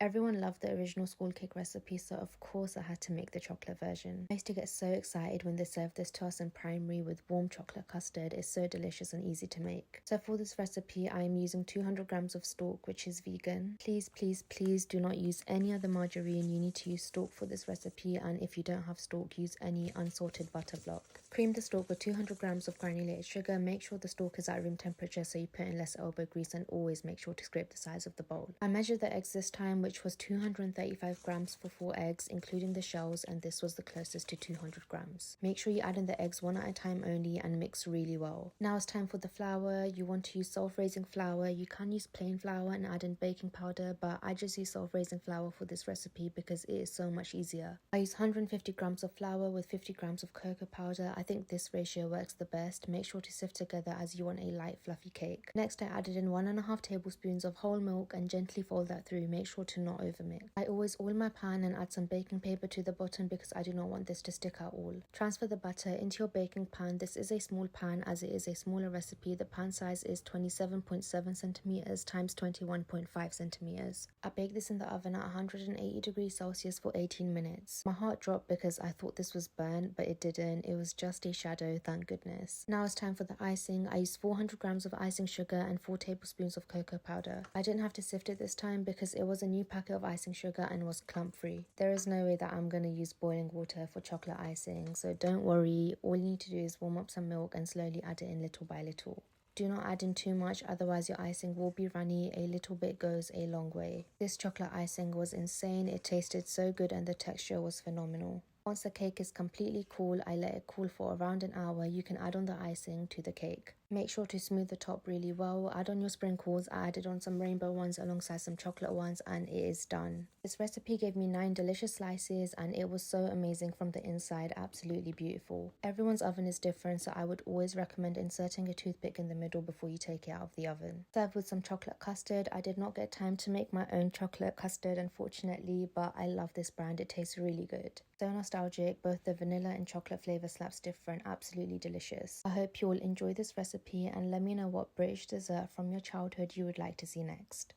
Everyone loved the original school cake recipe, so of course I had to make the chocolate version. I used to get so excited when they served this to us in primary with warm chocolate custard. It's so delicious and easy to make. So for this recipe, I am using 200 grams of stork, which is vegan. Please, please, please do not use any other margarine. You need to use stork for this recipe, and if you don't have stork, use any unsalted butter block. Cream the stork with 200 grams of granulated sugar. Make sure the stork is at room temperature so you put in less elbow grease, and always make sure to scrape the sides of the bowl. I measured the eggs this time, which was 235 grams for 4 eggs, including the shells, and this was the closest to 200 grams. Make sure you add in the eggs one at a time only and mix really well. Now it's time for the flour. You want to use self-raising flour. You can use plain flour and add in baking powder, but I just use self-raising flour for this recipe because it is so much easier. I use 150 grams of flour with 50 grams of cocoa powder. I think this ratio works the best. Make sure to sift together as you want a light fluffy cake. Next I added in 1.5 tablespoons of whole milk and gently fold that through. Make sure to not overmix. I always oil my pan and add some baking paper to the bottom because I do not want this to stick at all. Transfer the butter into your baking pan. This is a small pan as it is a smaller recipe. The pan size is 27.7 centimeters times 21.5 centimeters. I baked this in the oven at 180 degrees Celsius for 18 minutes. My heart dropped because I thought this was burnt, but it didn't. It was just a shadow, thank goodness. Now it's time for the icing. I used 400 grams of icing sugar and 4 tablespoons of cocoa powder. I didn't have to sift it this time because it was a new packet of icing sugar and was clump free. There is no way that I'm going to use boiling water for chocolate icing, so don't worry. All you need to do is warm up some milk and slowly add it in little by little. Do not add in too much, otherwise your icing will be runny. A little bit goes a long way. This chocolate icing was insane. It tasted so good and the texture was phenomenal. Once the cake is completely cool, I let it cool for around an hour. You can add on the icing to the cake. Make sure to smooth the top really well. Add on your sprinkles. I added on some rainbow ones alongside some chocolate ones, and it is done. This recipe gave me 9 delicious slices and it was so amazing from the inside, absolutely beautiful. Everyone's oven is different, so I would always recommend inserting a toothpick in the middle before you take it out of the oven. Serve with some chocolate custard. I did not get time to make my own chocolate custard unfortunately, but I love this brand. It tastes really good. So nostalgic, both the vanilla and chocolate flavour slaps different, absolutely delicious. I hope you all enjoy this recipe and let me know what British dessert from your childhood you would like to see next.